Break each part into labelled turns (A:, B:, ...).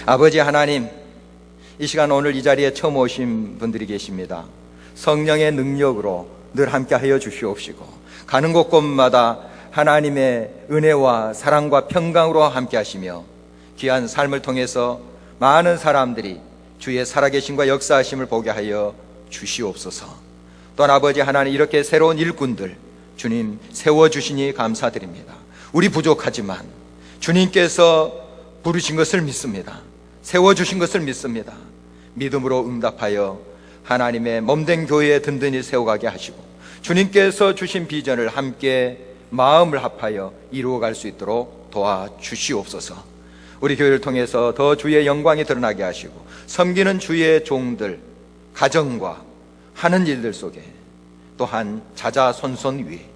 A: 아버지 하나님, 이 시간 오늘 이 자리에 처음 오신 분들이 계십니다. 성령의 능력으로 늘 함께하여 주시옵시고 가는 곳곳마다 하나님의 은혜와 사랑과 평강으로 함께하시며 귀한 삶을 통해서 많은 사람들이 주의 살아계심과 역사하심을 보게 하여 주시옵소서. 또한 아버지 하나님, 이렇게 새로운 일꾼들 주님 세워주시니 감사드립니다. 우리 부족하지만 주님께서 부르신 것을 믿습니다. 세워주신 것을 믿습니다. 믿음으로 응답하여 하나님의 몸된 교회에 든든히 세워가게 하시고 주님께서 주신 비전을 함께 마음을 합하여 이루어갈 수 있도록 도와주시옵소서. 우리 교회를 통해서 더 주의 영광이 드러나게 하시고 섬기는 주의 종들 가정과 하는 일들 속에 또한 자자손손 위에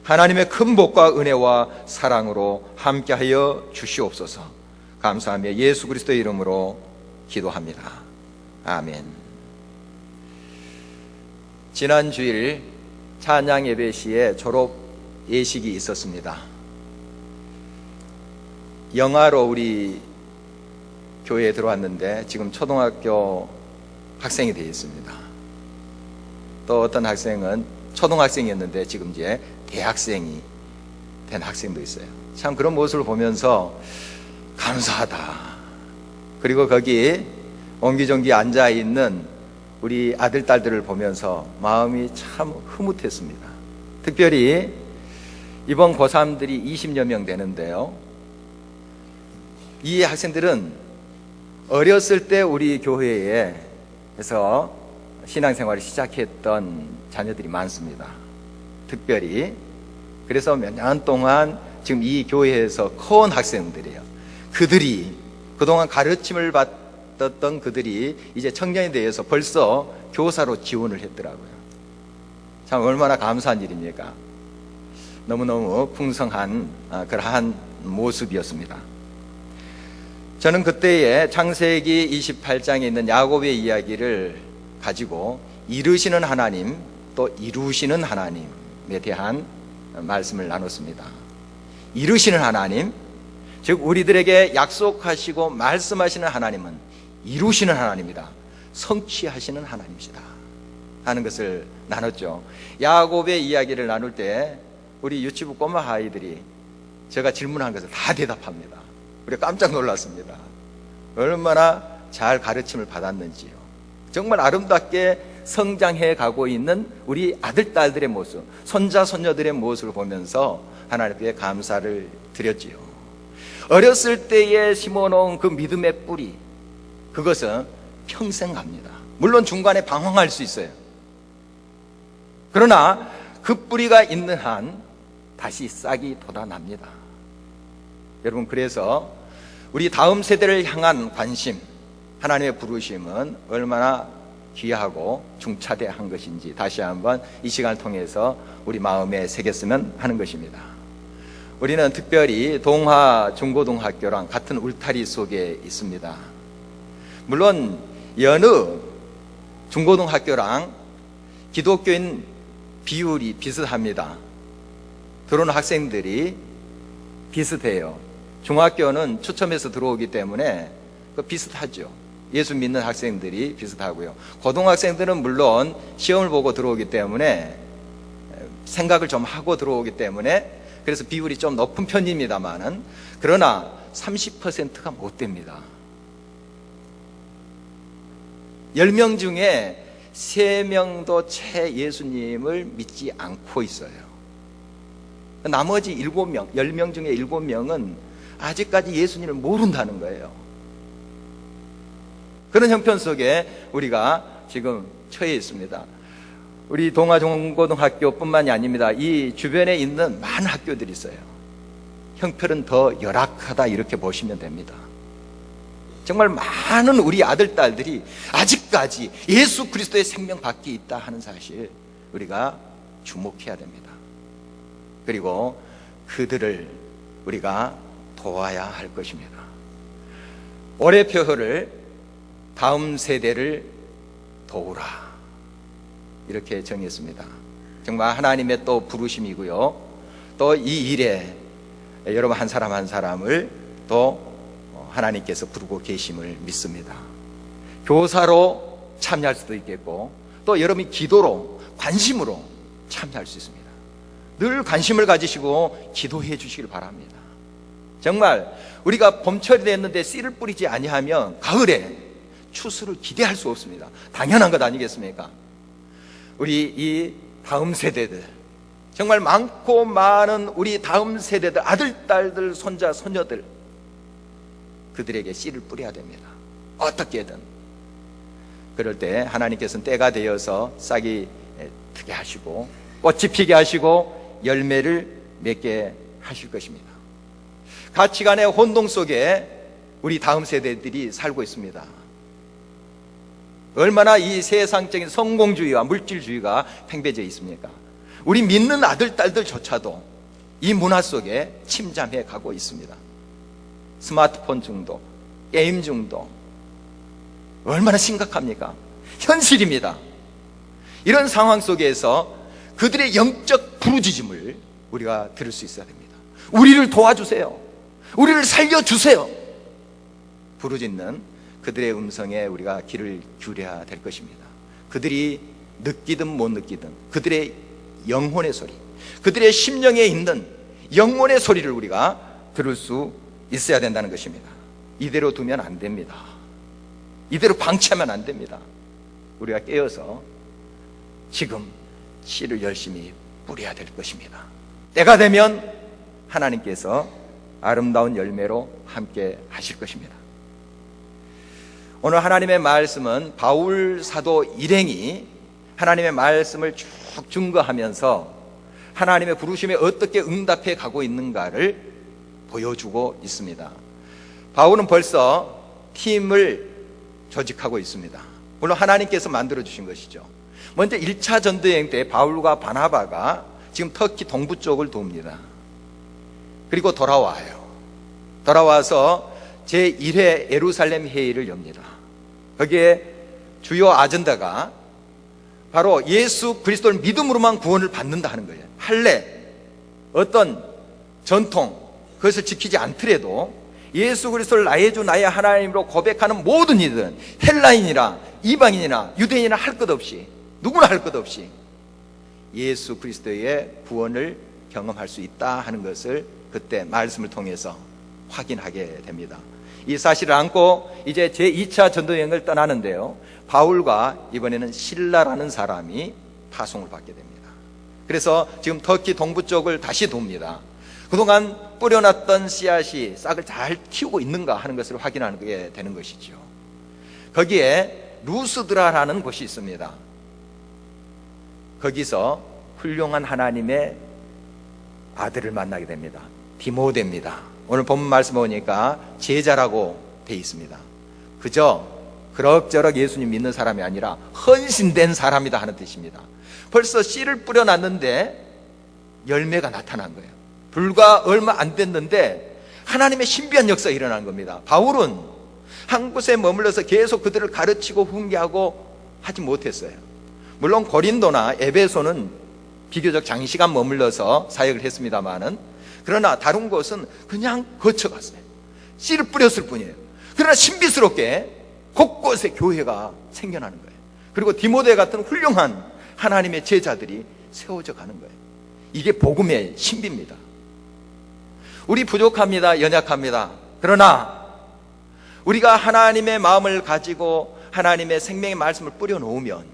A: 하나님의 큰 복과 은혜와 사랑으로 함께하여 주시옵소서. 감사하며 예수 그리스도의 이름으로 기도합니다. 아멘. 지난 주일 찬양 예배 시에 졸업 예식이 있었습니다. 영아로 우리 교회에 들어왔는데 지금 초등학교 학생이 되어 있습니다. 또 어떤 학생은 초등학생이었는데 지금 이제 대학생이 된 학생도 있어요. 참 그런 모습을 보면서 감사하다. 그리고 거기 옹기종기 앉아있는 우리 아들, 딸들을 보면서 마음이 참 흐뭇했습니다. 특별히 이번 고3들이 20여 명 되는데요, 이 학생들은 어렸을 때 우리 교회에서 신앙생활을 시작했던 자녀들이 많습니다. 특별히 그래서 몇 년 동안 지금 이 교회에서 커온 학생들이에요. 그들이 그동안 가르침을 받았던 그들이 이제 청년이 되어서 벌써 교사로 지원을 했더라고요. 참 얼마나 감사한 일입니까? 너무너무 풍성한 그러한 모습이었습니다. 저는 그때에 창세기 28장에 있는 야곱의 이야기를 가지고 이르시는 하나님 또 이루시는 하나님에 대한 말씀을 나눴습니다. 이루시는 하나님, 즉 우리들에게 약속하시고 말씀하시는 하나님은 이루시는 하나님이다, 성취하시는 하나님이시다 하는 것을 나눴죠. 야곱의 이야기를 나눌 때 우리 유치부 꼬마 아이들이 제가 질문한 것을 다 대답합니다. 우리가 깜짝 놀랐습니다. 얼마나 잘 가르침을 받았는지요. 정말 아름답게 성장해 가고 있는 우리 아들, 딸들의 모습, 손자, 손녀들의 모습을 보면서 하나님께 감사를 드렸지요. 어렸을 때에 심어놓은 그 믿음의 뿌리, 그것은 평생 갑니다. 물론 중간에 방황할 수 있어요. 그러나 그 뿌리가 있는 한 다시 싹이 돋아납니다. 여러분, 그래서 우리 다음 세대를 향한 관심, 하나님의 부르심은 얼마나 귀하고 중차대한 것인지 다시 한번 이 시간을 통해서 우리 마음에 새겼으면 하는 것입니다. 우리는 특별히 동화 중고등학교랑 같은 울타리 속에 있습니다. 물론 여느 중고등학교랑 기독교인 비율이 비슷합니다. 들어오는 학생들이 비슷해요. 중학교는 추첨해서 들어오기 때문에 비슷하죠. 예수 믿는 학생들이 비슷하고요. 고등학생들은 물론 시험을 보고 들어오기 때문에 생각을 좀 하고 들어오기 때문에 그래서 비율이 좀 높은 편입니다만은, 그러나 30%가 못 됩니다. 10명 중에 3명도 채 예수님을 믿지 않고 있어요. 나머지 7명, 10명 중에 7명은 아직까지 예수님을 모른다는 거예요. 그런 형편 속에 우리가 지금 처해 있습니다. 우리 동아중고등학교뿐만이 아닙니다. 이 주변에 있는 많은 학교들이 있어요. 형편은 더 열악하다 이렇게 보시면 됩니다. 정말 많은 우리 아들, 딸들이 아직까지 예수 그리스도의 생명 밖에 있다 하는 사실 우리가 주목해야 됩니다. 그리고 그들을 우리가 도와야 할 것입니다. 올해 표어를 다음 세대를 도우라 이렇게 정했습니다. 정말 하나님의 또 부르심이고요. 또 이 일에 여러분 한 사람 한 사람을 또 하나님께서 부르고 계심을 믿습니다. 교사로 참여할 수도 있겠고, 또 여러분이 기도로, 관심으로 참여할 수 있습니다. 늘 관심을 가지시고 기도해 주시길 바랍니다. 정말 우리가 봄철이 됐는데 씨를 뿌리지 아니하면 가을에 추수를 기대할 수 없습니다. 당연한 것 아니겠습니까? 우리 이 다음 세대들, 정말 많고 많은 우리 다음 세대들, 아들, 딸들, 손자, 손녀들, 그들에게 씨를 뿌려야 됩니다. 어떻게든. 그럴 때 하나님께서는 때가 되어서 싹이 트게 하시고 꽃이 피게 하시고 열매를 맺게 하실 것입니다. 가치관의 혼동 속에 우리 다음 세대들이 살고 있습니다. 얼마나 이 세상적인 성공주의와 물질주의가 팽배져 있습니까? 우리 믿는 아들, 딸들조차도 이 문화 속에 침잠해 가고 있습니다. 스마트폰 중독, 게임 중독, 얼마나 심각합니까? 현실입니다. 이런 상황 속에서 그들의 영적 부르짖음을 우리가 들을 수 있어야 됩니다. 우리를 도와주세요. 우리를 살려주세요. 부르짖는 그들의 음성에 우리가 귀를 기울여야 될 것입니다. 그들이 느끼든 못 느끼든 그들의 영혼의 소리, 그들의 심령에 있는 영혼의 소리를 우리가 들을 수 있어야 된다는 것입니다. 이대로 두면 안 됩니다. 이대로 방치하면 안 됩니다. 우리가 깨어서 지금 씨를 열심히 뿌려야 될 것입니다. 때가 되면 하나님께서 아름다운 열매로 함께 하실 것입니다. 오늘 하나님의 말씀은 바울 사도 일행이 하나님의 말씀을 쭉 증거하면서 하나님의 부르심에 어떻게 응답해 가고 있는가를 보여주고 있습니다. 바울은 벌써 팀을 조직하고 있습니다. 물론 하나님께서 만들어주신 것이죠. 먼저 1차 전도여행 때 바울과 바나바가 지금 터키 동부 쪽을 돕니다. 그리고 돌아와서 제1회 예루살렘 회의를 엽니다. 거기에 주요 아젠다가 바로 예수 그리스도를 믿음으로만 구원을 받는다 하는 거예요. 할례, 어떤 전통, 그것을 지키지 않더라도 예수 그리스도를 나의 주 나의 하나님으로 고백하는 모든 이들은 헬라인이나 이방인이나 유대인이나 할 것 없이, 누구나 할 것 없이 예수 그리스도의 구원을 경험할 수 있다 하는 것을 그때 말씀을 통해서 확인하게 됩니다. 이 사실을 안고 이제 제2차 전도여행을 떠나는데요, 바울과 이번에는 실라라는 사람이 파송을 받게 됩니다. 그래서 지금 터키 동부 쪽을 다시 돕니다. 그동안 뿌려놨던 씨앗이 싹을 잘 키우고 있는가 하는 것을 확인하게 되는 것이죠. 거기에 루스드라라는 곳이 있습니다. 거기서 훌륭한 하나님의 아들을 만나게 됩니다. 디모데입니다. 오늘 본문 말씀 보니까 제자라고 돼 있습니다. 그저 그럭저럭 예수님 믿는 사람이 아니라 헌신된 사람이다 하는 뜻입니다. 벌써 씨를 뿌려놨는데 열매가 나타난 거예요. 불과 얼마 안 됐는데 하나님의 신비한 역사가 일어난 겁니다. 바울은 한 곳에 머물러서 계속 그들을 가르치고 훈계하고 하지 못했어요. 물론 고린도나 에베소는 비교적 장시간 머물러서 사역을 했습니다마는, 그러나 다른 곳은 그냥 거쳐갔어요. 씨를 뿌렸을 뿐이에요. 그러나 신비스럽게 곳곳에 교회가 생겨나는 거예요. 그리고 디모데 같은 훌륭한 하나님의 제자들이 세워져 가는 거예요. 이게 복음의 신비입니다. 우리 부족합니다. 연약합니다. 그러나 우리가 하나님의 마음을 가지고 하나님의 생명의 말씀을 뿌려놓으면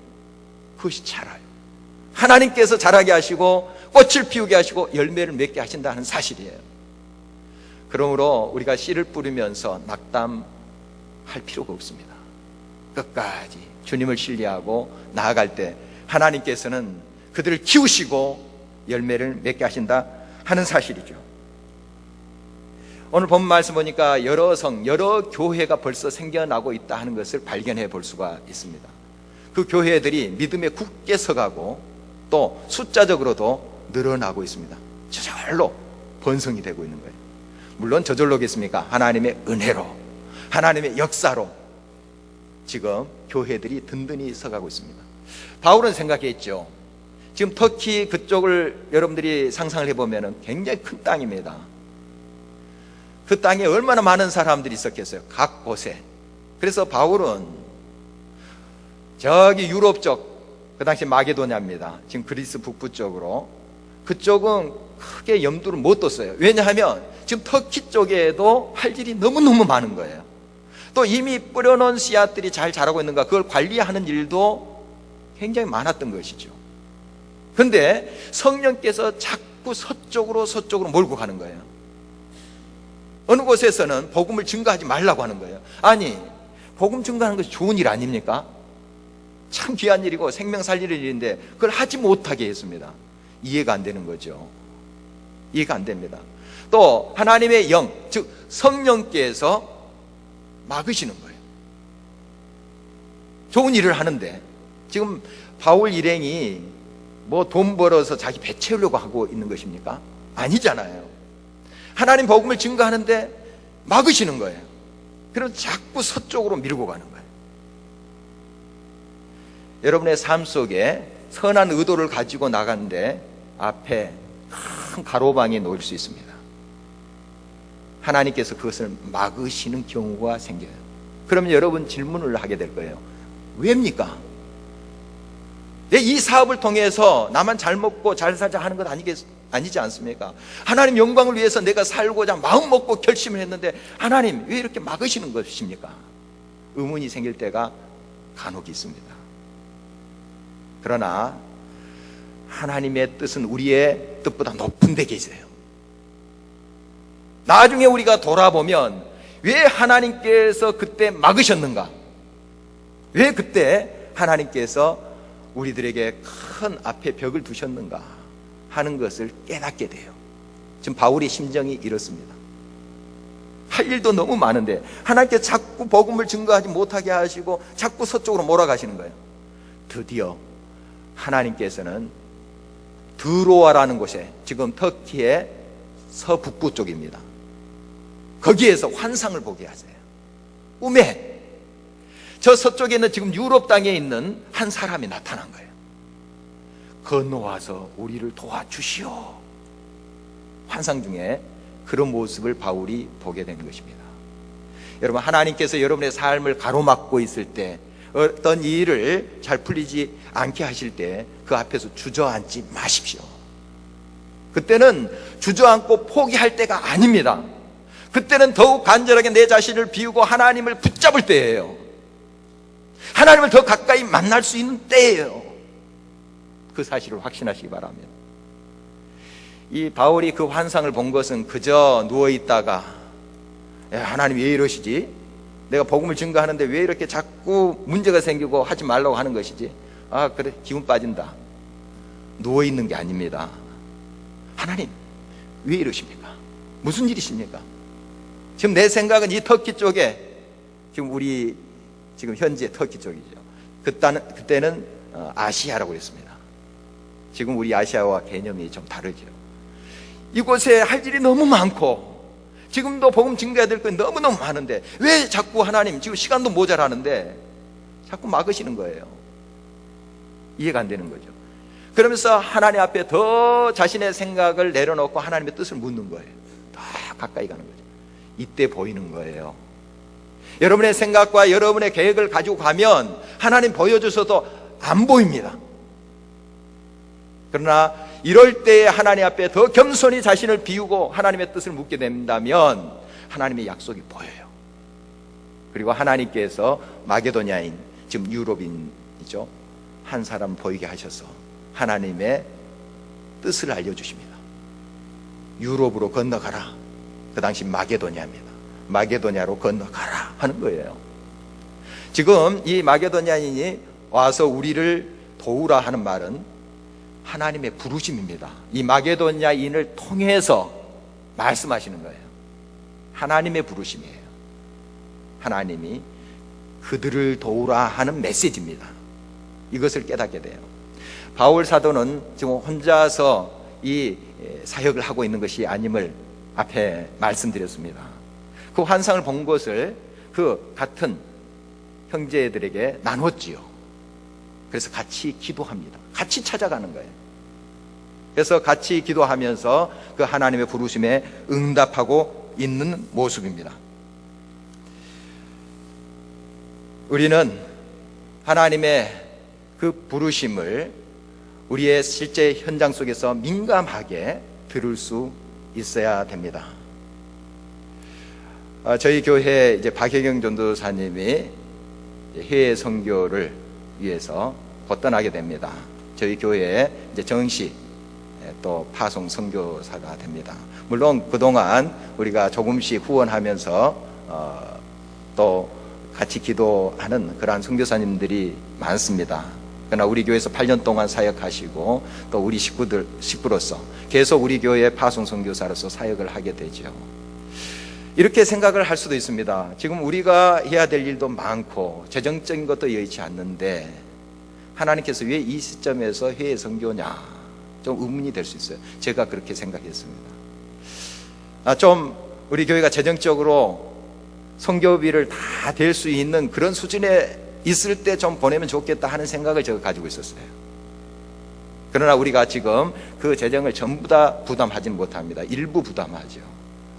A: 그것이 자라요. 하나님께서 자라게 하시고 꽃을 피우게 하시고 열매를 맺게 하신다는 사실이에요. 그러므로 우리가 씨를 뿌리면서 낙담할 필요가 없습니다. 끝까지 주님을 신뢰하고 나아갈 때 하나님께서는 그들을 키우시고 열매를 맺게 하신다 하는 사실이죠. 오늘 본 말씀 보니까 여러 교회가 벌써 생겨나고 있다 하는 것을 발견해 볼 수가 있습니다. 그 교회들이 믿음에 굳게 서가고 또 숫자적으로도 늘어나고 있습니다. 저절로 번성이 되고 있는 거예요. 물론 저절로겠습니까? 하나님의 은혜로, 하나님의 역사로 지금 교회들이 든든히 서가고 있습니다. 바울은 생각했죠. 지금 터키 그쪽을 여러분들이 상상을 해보면 굉장히 큰 땅입니다. 그 땅에 얼마나 많은 사람들이 있었겠어요. 각 곳에. 그래서 바울은 저기 유럽 쪽, 그 당시 마게도냐입니다. 지금 그리스 북부 쪽으로, 그쪽은 크게 염두를 못 뒀어요. 왜냐하면 지금 터키 쪽에도 할 일이 너무너무 많은 거예요. 또 이미 뿌려놓은 씨앗들이 잘 자라고 있는가, 그걸 관리하는 일도 굉장히 많았던 것이죠. 그런데 성령께서 자꾸 서쪽으로 몰고 가는 거예요. 어느 곳에서는 복음을 증거하지 말라고 하는 거예요. 아니, 복음 증거하는 것이 좋은 일 아닙니까? 참 귀한 일이고 생명 살리는 일인데 그걸 하지 못하게 했습니다. 이해가 안 되는 거죠. 이해가 안 됩니다. 또 하나님의 영, 즉 성령께서 막으시는 거예요. 좋은 일을 하는데, 지금 바울 일행이 뭐 돈 벌어서 자기 배 채우려고 하고 있는 것입니까? 아니잖아요. 하나님 복음을 증거하는데 막으시는 거예요. 그래서 자꾸 서쪽으로 밀고 가는 거예요. 여러분의 삶 속에 선한 의도를 가지고 나가는데 앞에 큰 가로방에 놓일 수 있습니다. 하나님께서 그것을 막으시는 경우가 생겨요. 그러면 여러분 질문을 하게 될 거예요. 왜입니까? 이 사업을 통해서 나만 잘 먹고 잘 살자 하는 것 아니지 않습니까? 하나님 영광을 위해서 내가 살고자 마음 먹고 결심을 했는데 하나님 왜 이렇게 막으시는 것입니까? 의문이 생길 때가 간혹 있습니다. 그러나 하나님의 뜻은 우리의 뜻보다 높은 데 계세요. 나중에 우리가 돌아보면 왜 하나님께서 그때 막으셨는가? 왜 그때 하나님께서 우리들에게 큰 앞에 벽을 두셨는가 하는 것을 깨닫게 돼요. 지금 바울의 심정이 이렇습니다. 할 일도 너무 많은데 하나님께서 자꾸 복음을 증거하지 못하게 하시고 자꾸 서쪽으로 몰아가시는 거예요. 드디어 하나님께서는 드로아라는 곳에, 지금 터키의 서북부 쪽입니다, 거기에서 환상을 보게 하세요. 꿈에 저 서쪽에 있는 지금 유럽 땅에 있는 한 사람이 나타난 거예요. 건너와서 우리를 도와주시오. 환상 중에 그런 모습을 바울이 보게 된 것입니다. 여러분, 하나님께서 여러분의 삶을 가로막고 있을 때, 어떤 일을 잘 풀리지 않게 하실 때 그 앞에서 주저앉지 마십시오. 그때는 주저앉고 포기할 때가 아닙니다. 그때는 더욱 간절하게 내 자신을 비우고 하나님을 붙잡을 때예요. 하나님을 더 가까이 만날 수 있는 때예요. 그 사실을 확신하시기 바랍니다. 이 바울이 그 환상을 본 것은 그저 누워있다가 하나님 왜 이러시지? 내가 복음을 증거하는데 왜 이렇게 자꾸 문제가 생기고 하지 말라고 하는 것이지? 아, 그래, 기운 빠진다. 누워있는 게 아닙니다. 하나님 왜 이러십니까? 무슨 일이십니까? 지금 내 생각은 이 터키 쪽에, 지금 우리 지금 현재 터키 쪽이죠. 그때는 아시아라고 했습니다. 지금 우리 아시아와 개념이 좀 다르죠. 이곳에 할 일이 너무 많고 지금도 복음 증거해야 될 건 너무너무 많은데 왜 자꾸 하나님, 지금 시간도 모자라는데 자꾸 막으시는 거예요. 이해가 안 되는 거죠. 그러면서 하나님 앞에 더 자신의 생각을 내려놓고 하나님의 뜻을 묻는 거예요. 더 가까이 가는 거죠. 이때 보이는 거예요. 여러분의 생각과 여러분의 계획을 가지고 가면 하나님 보여주셔도 안 보입니다. 그러나 이럴 때에 하나님 앞에 더 겸손히 자신을 비우고 하나님의 뜻을 묻게 된다면 하나님의 약속이 보여요. 그리고 하나님께서 마게도냐인, 지금 유럽인이죠, 한 사람 보이게 하셔서 하나님의 뜻을 알려주십니다. 유럽으로 건너가라. 그 당시 마게도냐입니다. 마게도냐로 건너가라 하는 거예요. 지금 이 마게도냐인이 와서 우리를 도우라 하는 말은 하나님의 부르심입니다. 이 마게도냐인을 통해서 말씀하시는 거예요. 하나님의 부르심이에요. 하나님이 그들을 도우라 하는 메시지입니다. 이것을 깨닫게 돼요. 바울 사도는 지금 혼자서 이 사역을 하고 있는 것이 아님을 앞에 말씀드렸습니다. 그 환상을 본 것을 그 같은 형제들에게 나눴지요. 그래서 같이 기도합니다. 같이 찾아가는 거예요. 그래서 같이 기도하면서 그 하나님의 부르심에 응답하고 있는 모습입니다. 우리는 하나님의 그 부르심을 우리의 실제 현장 속에서 민감하게 들을 수 있어야 됩니다. 저희 교회 이제 박혜경 전도사님이 해외 선교를 위해서 곧 떠나게 됩니다. 저희 교회에 이제 정시 또 파송 선교사가 됩니다. 물론 그동안 우리가 조금씩 후원하면서 또 같이 기도하는 그러한 선교사님들이 많습니다. 그러나 우리 교회에서 8년 동안 사역하시고 또 우리 식구로서 계속 우리 교회 파송 선교사로서 사역을 하게 되죠. 이렇게 생각을 할 수도 있습니다. 지금 우리가 해야 될 일도 많고 재정적인 것도 여의치 않는데 하나님께서 왜 이 시점에서 해외 선교냐, 좀 의문이 될 수 있어요. 제가 그렇게 생각했습니다. 좀 우리 교회가 재정적으로 선교비를 다 댈 수 있는 그런 수준에 있을 때 좀 보내면 좋겠다 하는 생각을 제가 가지고 있었어요. 그러나 우리가 지금 그 재정을 전부 다 부담하지는 못합니다. 일부 부담하죠.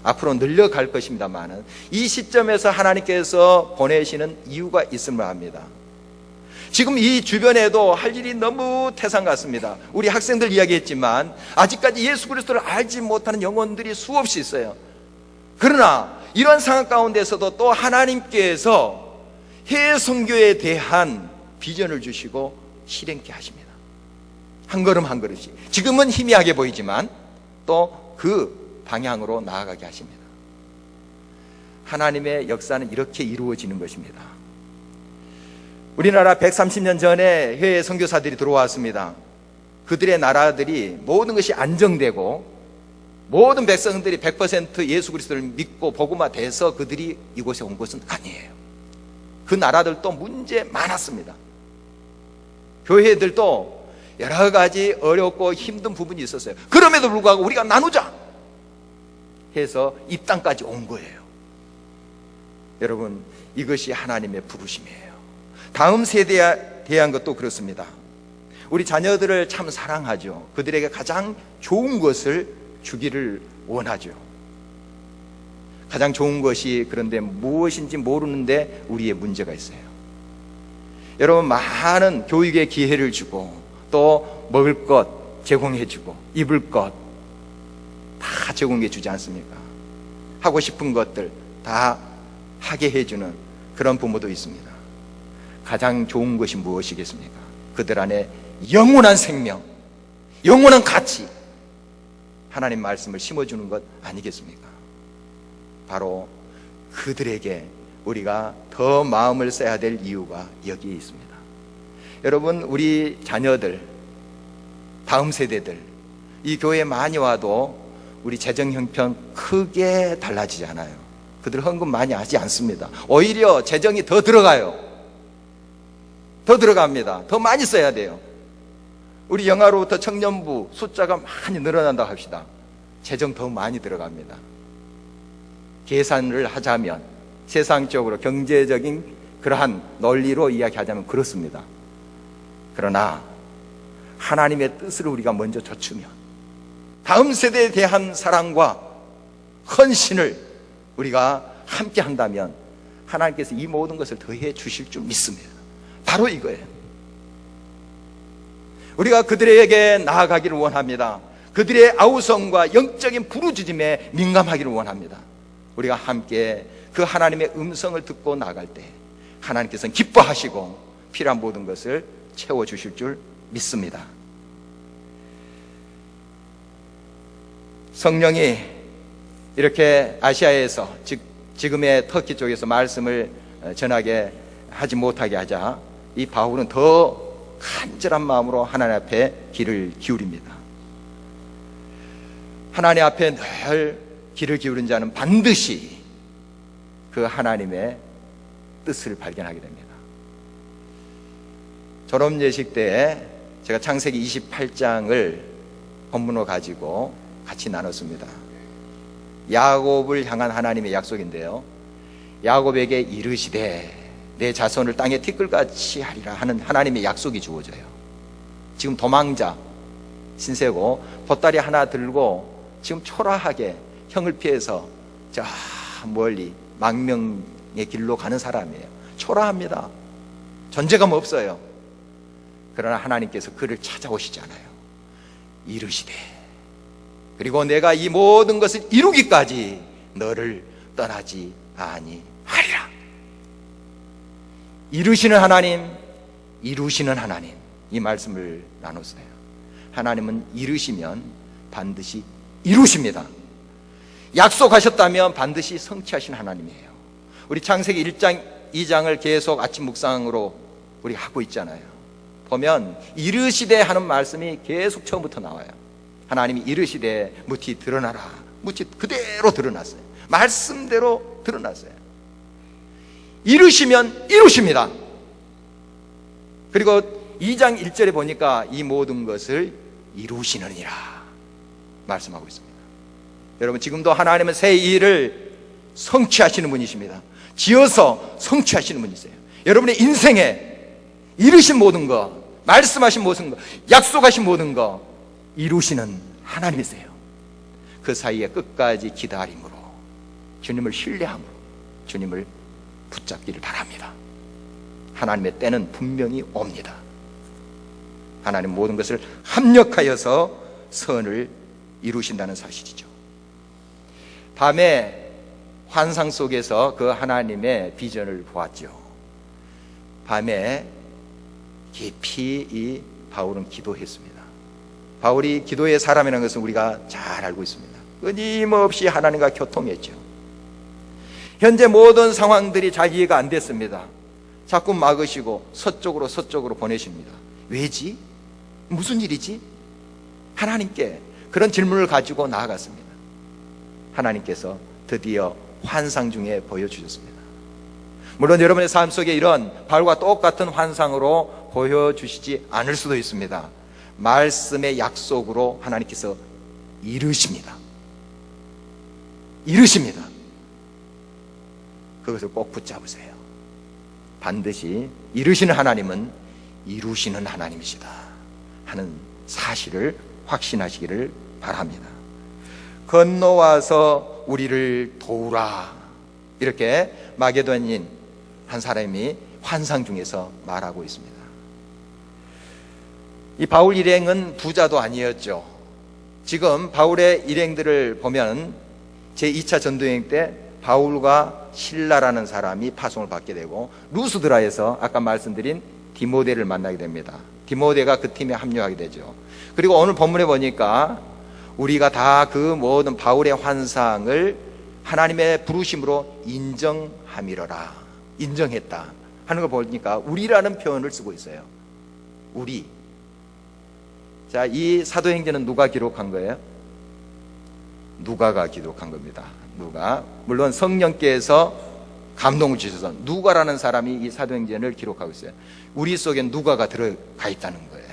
A: 앞으로 늘려갈 것입니다만은 이 시점에서 하나님께서 보내시는 이유가 있음을 압니다. 지금 이 주변에도 할 일이 너무 태산 같습니다. 우리 학생들 이야기했지만 아직까지 예수 그리스도를 알지 못하는 영혼들이 수없이 있어요. 그러나 이런 상황 가운데서도 또 하나님께서 해외 선교에 대한 비전을 주시고 실행케 하십니다. 한 걸음 한 걸음씩. 지금은 희미하게 보이지만 또 그 방향으로 나아가게 하십니다. 하나님의 역사는 이렇게 이루어지는 것입니다. 우리나라 130년 전에 해외 선교사들이 들어왔습니다. 그들의 나라들이 모든 것이 안정되고 모든 백성들이 100% 예수 그리스도를 믿고 복음화 돼서 그들이 이곳에 온 것은 아니에요. 그 나라들도 문제 많았습니다. 교회들도 여러 가지 어렵고 힘든 부분이 있었어요. 그럼에도 불구하고 우리가 나누자 해서 이 땅까지 온 거예요. 여러분, 이것이 하나님의 부르심이에요. 다음 세대에 대한 것도 그렇습니다. 우리 자녀들을 참 사랑하죠. 그들에게 가장 좋은 것을 주기를 원하죠. 가장 좋은 것이 그런데 무엇인지 모르는데 우리의 문제가 있어요. 여러분, 많은 교육의 기회를 주고 또 먹을 것 제공해 주고 입을 것 다 제공해 주지 않습니까? 하고 싶은 것들 다 하게 해주는 그런 부모도 있습니다. 가장 좋은 것이 무엇이겠습니까? 그들 안에 영원한 생명, 영원한 가치, 하나님 말씀을 심어주는 것 아니겠습니까? 바로 그들에게 우리가 더 마음을 써야 될 이유가 여기에 있습니다. 여러분, 우리 자녀들, 다음 세대들, 이 교회에 많이 와도 우리 재정 형편 크게 달라지지 않아요. 그들 헌금 많이 하지 않습니다. 오히려 재정이 더 들어가요. 더 들어갑니다. 더 많이 써야 돼요. 우리 영아로부터 청년부 숫자가 많이 늘어난다고 합시다. 재정 더 많이 들어갑니다. 계산을 하자면 세상적으로 경제적인 그러한 논리로 이야기하자면 그렇습니다. 그러나 하나님의 뜻을 우리가 먼저 좇으면 다음 세대에 대한 사랑과 헌신을 우리가 함께 한다면 하나님께서 이 모든 것을 더해 주실 줄 믿습니다. 바로 이거예요. 우리가 그들에게 나아가기를 원합니다. 그들의 아우성과 영적인 부르짖음에 민감하기를 원합니다. 우리가 함께 그 하나님의 음성을 듣고 나갈 때 하나님께서는 기뻐하시고 필요한 모든 것을 채워주실 줄 믿습니다. 성령이 이렇게 아시아에서 지금의 터키 쪽에서 말씀을 전하게 하지 못하게 하자 이 바울은 더 간절한 마음으로 하나님 앞에 귀를 기울입니다. 하나님 앞에 늘 귀를 기울인 자는 반드시 그 하나님의 뜻을 발견하게 됩니다. 졸업 예식 때 제가 창세기 28장을 본문으로 가지고 같이 나눴습니다. 야곱을 향한 하나님의 약속인데요, 야곱에게 이르시되 내 자손을 땅에 티끌같이 하리라 하는 하나님의 약속이 주어져요. 지금 도망자 신세고 보따리 하나 들고 지금 초라하게 형을 피해서 저 멀리 망명의 길로 가는 사람이에요. 초라합니다. 존재감 없어요. 그러나 하나님께서 그를 찾아오시잖아요. 이르시되 그리고 내가 이 모든 것을 이루기까지 너를 떠나지 아니하리라. 이루시는 하나님, 이루시는 하나님, 이 말씀을 나눴어요. 하나님은 이루시면 반드시 이루십니다. 약속하셨다면 반드시 성취하신 하나님이에요. 우리 창세기 1장 2장을 계속 아침 묵상으로 우리 하고 있잖아요. 보면 이르시되 하는 말씀이 계속 처음부터 나와요. 하나님이 이르시되 무티 드러나라. 무티 그대로 드러났어요. 말씀대로 드러났어요. 이르시면 이루십니다. 그리고 2장 1절에 보니까 이 모든 것을 이루시느니라 말씀하고 있습니다. 여러분, 지금도 하나님은 새 일을 성취하시는 분이십니다. 지어서 성취하시는 분이세요. 여러분의 인생에 이루신 모든 것, 말씀하신 모든 것, 약속하신 모든 것 이루시는 하나님이세요. 그 사이에 끝까지 기다림으로, 주님을 신뢰함으로 주님을 붙잡기를 바랍니다. 하나님의 때는 분명히 옵니다. 하나님 모든 것을 합력하여서 선을 이루신다는 사실이죠. 밤에 환상 속에서 그 하나님의 비전을 보았죠. 밤에 깊이 이 바울은 기도했습니다. 바울이 기도의 사람이라는 것은 우리가 잘 알고 있습니다. 끊임없이 하나님과 교통했죠. 현재 모든 상황들이 잘 이해가 안 됐습니다. 자꾸 막으시고 서쪽으로 보내십니다. 왜지? 무슨 일이지? 하나님께 그런 질문을 가지고 나아갔습니다. 하나님께서 드디어 환상 중에 보여주셨습니다. 물론 여러분의 삶 속에 이런 바울과 똑같은 환상으로 보여주시지 않을 수도 있습니다. 말씀의 약속으로 하나님께서 이루십니다. 그것을 꼭 붙잡으세요. 반드시 이루시는 하나님은 이루시는 하나님이시다 하는 사실을 확신하시기를 바랍니다. 건너와서 우리를 도우라, 이렇게 마게도냐인 한 사람이 환상 중에서 말하고 있습니다. 이 바울 일행은 부자도 아니었죠. 지금 바울의 일행들을 보면 제2차 전도여행 때 바울과 실라라는 사람이 파송을 받게 되고 루스드라에서 아까 말씀드린 디모데를 만나게 됩니다. 디모데가 그 팀에 합류하게 되죠. 그리고 오늘 본문에 보니까 우리가 다 그 모든 바울의 환상을 하나님의 부르심으로 인정함이러라, 인정했다 하는 걸 보니까 우리라는 표현을 쓰고 있어요. 우리. 자, 이 사도행전은 누가 기록한 거예요? 누가가 기록한 겁니다. 누가. 물론 성령께서 감동을 주셔서 누가라는 사람이 이 사도행전을 기록하고 있어요. 우리 속엔 누가가 들어가 있다는 거예요.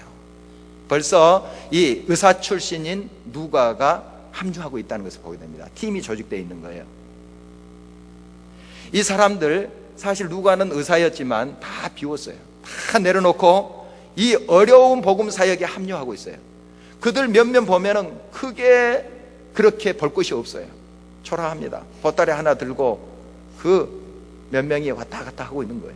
A: 벌써 이 의사 출신인 누가가 합류하고 있다는 것을 보게 됩니다. 팀이 조직되어 있는 거예요. 이 사람들, 사실 누가는 의사였지만 다 비웠어요. 다 내려놓고 이 어려운 복음 사역에 합류하고 있어요. 그들 몇몇 보면은 크게 그렇게 볼 것이 없어요. 초라합니다. 보따리 하나 들고 그 몇 명이 왔다 갔다 하고 있는 거예요.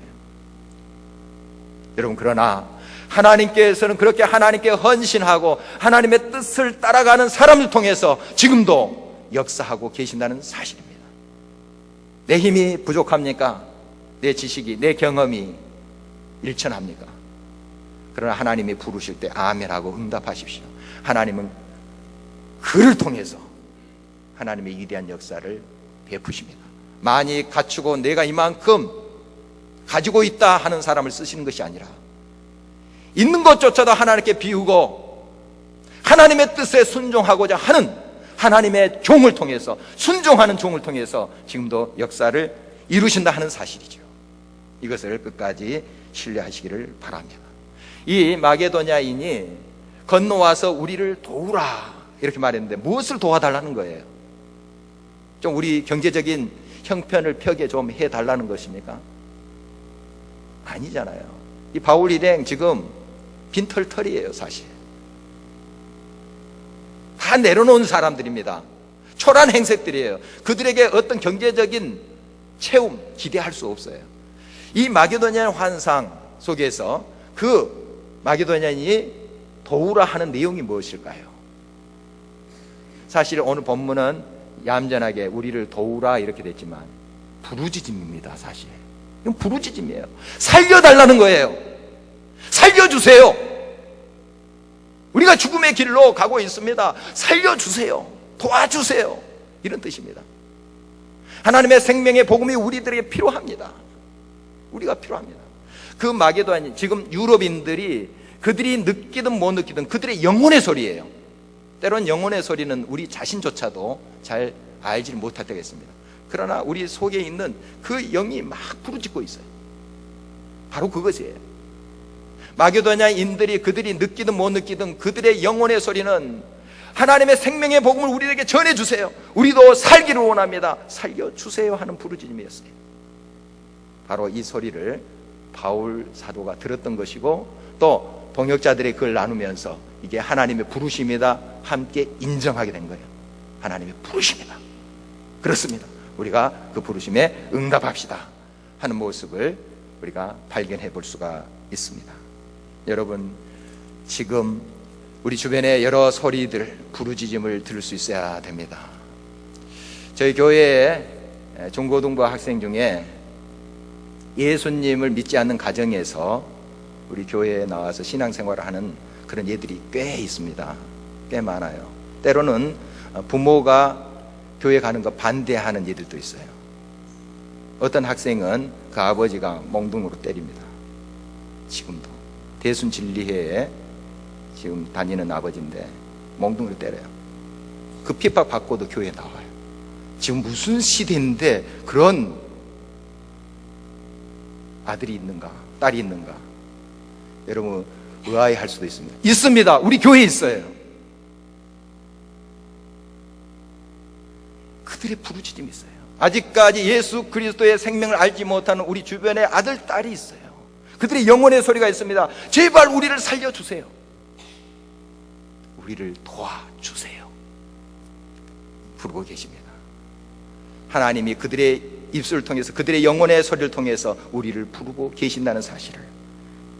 A: 여러분, 그러나 하나님께서는 그렇게 하나님께 헌신하고 하나님의 뜻을 따라가는 사람을 통해서 지금도 역사하고 계신다는 사실입니다. 내 힘이 부족합니까? 내 지식이, 내 경험이 일천합니까? 그러나 하나님이 부르실 때 아멘하고 응답하십시오. 하나님은 그를 통해서 하나님의 위대한 역사를 베푸십니다. 많이 갖추고 내가 이만큼 가지고 있다 하는 사람을 쓰시는 것이 아니라 있는 것조차도 하나님께 비우고 하나님의 뜻에 순종하고자 하는 하나님의 종을 통해서, 순종하는 종을 통해서 지금도 역사를 이루신다 하는 사실이죠. 이것을 끝까지 신뢰하시기를 바랍니다. 이 마게도냐인이 건너와서 우리를 도우라 이렇게 말했는데 무엇을 도와달라는 거예요? 좀 우리 경제적인 형편을 펴게 좀 해달라는 것입니까? 아니잖아요. 이 바울 일행 지금 빈털털이에요. 사실 다 내려놓은 사람들입니다. 초라한 행색들이에요. 그들에게 어떤 경제적인 채움 기대할 수 없어요. 이 마게도니아 환상 속에서 그 마게도니아인이 도우라 하는 내용이 무엇일까요? 사실 오늘 본문은 얌전하게 우리를 도우라 이렇게 됐지만 부르짖음입니다. 사실 이건 부르짖음이에요. 살려달라는 거예요. 살려주세요. 우리가 죽음의 길로 가고 있습니다. 살려주세요. 도와주세요. 이런 뜻입니다. 하나님의 생명의 복음이 우리들에게 필요합니다. 우리가 필요합니다. 그 마게도니아, 지금 유럽인들이 그들이 느끼든 못 느끼든 그들의 영혼의 소리예요. 때론 영혼의 소리는 우리 자신조차도 잘 알지 못할 때가 있습니다. 그러나 우리 속에 있는 그 영이 막 부르짖고 있어요. 바로 그것이에요. 마게도니아인들이 그들이 느끼든 못 느끼든 그들의 영혼의 소리는 하나님의 생명의 복음을 우리에게 전해주세요. 우리도 살기를 원합니다. 살려주세요 하는 부르짖음이었어요. 바로 이 소리를 바울 사도가 들었던 것이고 또 동역자들이 그걸 나누면서 이게 하나님의 부르심이다 함께 인정하게 된 거예요. 하나님의 부르심이다. 그렇습니다. 우리가 그 부르심에 응답합시다 하는 모습을 우리가 발견해 볼 수가 있습니다. 여러분, 지금 우리 주변에 여러 소리들, 부르짖음을 들을 수 있어야 됩니다. 저희 교회에 중고등부 학생 중에 예수님을 믿지 않는 가정에서 우리 교회에 나와서 신앙생활을 하는 그런 예들이 꽤 있습니다. 꽤 많아요. 때로는 부모가 교회 가는 거 반대하는 예들도 있어요. 어떤 학생은 그 아버지가 몽둥으로 때립니다. 지금도 대순진리회에 지금 다니는 아버지인데 몽둥이로 때려요. 그 핍박 받고도 교회에 나와요. 지금 무슨 시대인데 그런 아들이 있는가, 딸이 있는가? 여러분 의아해할 수도 있습니다. 있습니다. 우리 교회에 있어요. 그들의 부르짖음이 있어요. 아직까지 예수 그리스도의 생명을 알지 못하는 우리 주변에 아들, 딸이 있어요. 그들의 영혼의 소리가 있습니다. 제발 우리를 살려주세요. 우리를 도와주세요. 부르고 계십니다. 하나님이 그들의 입술을 통해서 그들의 영혼의 소리를 통해서 우리를 부르고 계신다는 사실을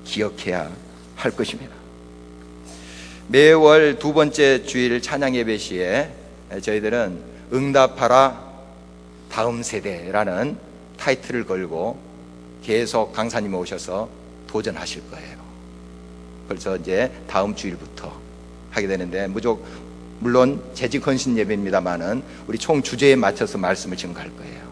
A: 기억해야 할 것입니다. 매월 두 번째 주일 찬양 예배 시에 저희들은 응답하라 다음 세대라는 타이틀을 걸고 계속 강사님이 오셔서 도전하실 거예요. 벌써 이제 다음 주일부터 하게 되는데 물론 재직 헌신 예배입니다만은 우리 총 주제에 맞춰서 말씀을 증거할 거예요.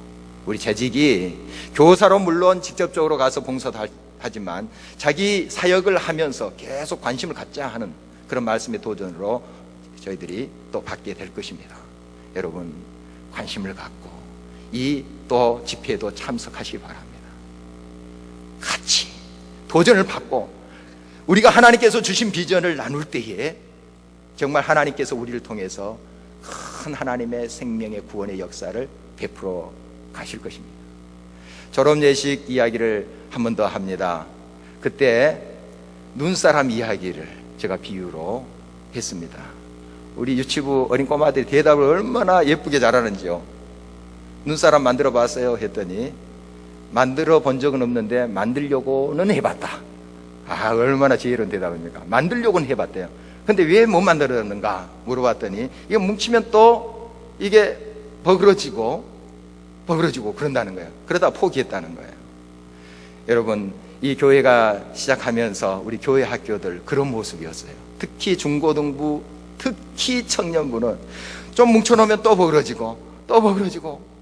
A: 우리 재직이 교사로 물론 직접적으로 가서 봉사도 하지만 자기 사역을 하면서 계속 관심을 갖자 하는 그런 말씀의 도전으로 저희들이 또 받게 될 것입니다. 여러분 관심을 갖고 이 또 집회에도 참석하시기 바랍니다. 같이 도전을 받고 우리가 하나님께서 주신 비전을 나눌 때에 정말 하나님께서 우리를 통해서 큰 하나님의 생명의 구원의 역사를 베풀어 가실 것입니다. 졸업 예식 이야기를 한 번 더 합니다. 그때 눈사람 이야기를 제가 비유로 했습니다. 우리 유치부 어린 꼬마들이 대답을 얼마나 예쁘게 잘하는지요. 눈사람 만들어 봤어요 했더니 만들어 본 적은 없는데 만들려고는 해봤다. 아, 얼마나 지혜로운 대답입니까? 만들려고는 해봤대요. 근데 왜 못 만들었는가 물어봤더니 이게 뭉치면 또 이게 버그러지고 그런다는 거예요. 그러다 포기했다는 거예요. 여러분, 이 교회가 시작하면서 우리 교회 학교들 그런 모습이었어요. 특히 중고등부, 특히 청년부는 좀 뭉쳐놓으면 또 버그러지고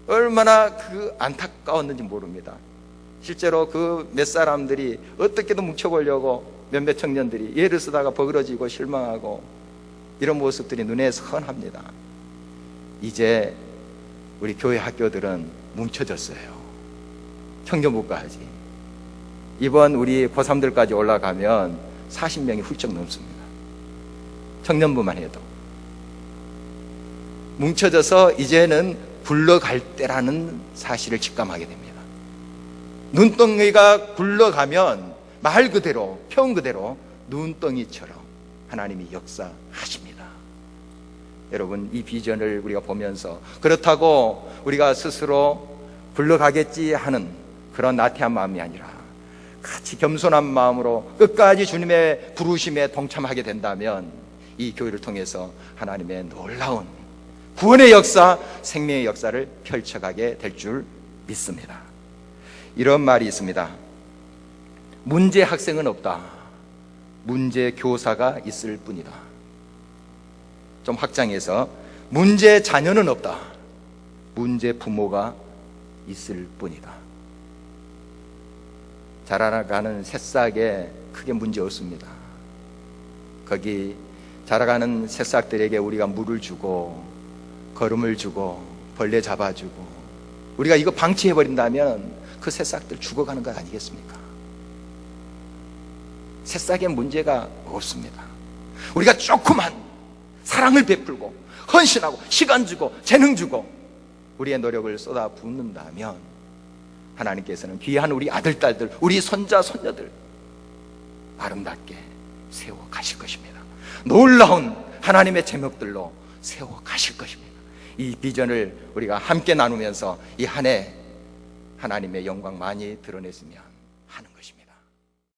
A: 얼마나 그 안타까웠는지 모릅니다. 실제로 그 몇 사람들이 어떻게든 뭉쳐보려고 몇몇 청년들이 예를 쓰다가 버그러지고 실망하고 이런 모습들이 눈에 선합니다. 이제 우리 교회 학교들은 뭉쳐졌어요. 청년부까지. 이번 우리 고3들까지 올라가면 40명이 훌쩍 넘습니다. 청년부만 해도. 뭉쳐져서 이제는 굴러갈 때라는 사실을 직감하게 됩니다. 눈덩이가 굴러가면 말 그대로, 표현 그대로 눈덩이처럼 하나님이 역사하십니다. 여러분, 이 비전을 우리가 보면서 그렇다고 우리가 스스로 굴러가겠지 하는 그런 나태한 마음이 아니라 같이 겸손한 마음으로 끝까지 주님의 부르심에 동참하게 된다면 이 교회를 통해서 하나님의 놀라운 구원의 역사, 생명의 역사를 펼쳐가게 될 줄 믿습니다. 이런 말이 있습니다. 문제 학생은 없다. 문제 교사가 있을 뿐이다. 좀 확장해서 문제 자녀는 없다. 문제 부모가 있을 뿐이다. 자라나가는 새싹에 크게 문제 없습니다. 거기 자라가는 새싹들에게 우리가 물을 주고 거름을 주고 벌레 잡아주고 우리가 이거 방치해버린다면 그 새싹들 죽어가는 것 아니겠습니까? 새싹에 문제가 없습니다. 우리가 조그만 사랑을 베풀고 헌신하고 시간 주고 재능 주고 우리의 노력을 쏟아 붓는다면 하나님께서는 귀한 우리 아들, 딸들, 우리 손자, 손녀들 아름답게 세워 가실 것입니다. 놀라운 하나님의 제목들로 세워 가실 것입니다. 이 비전을 우리가 함께 나누면서 이 한 해 하나님의 영광 많이 드러냈으면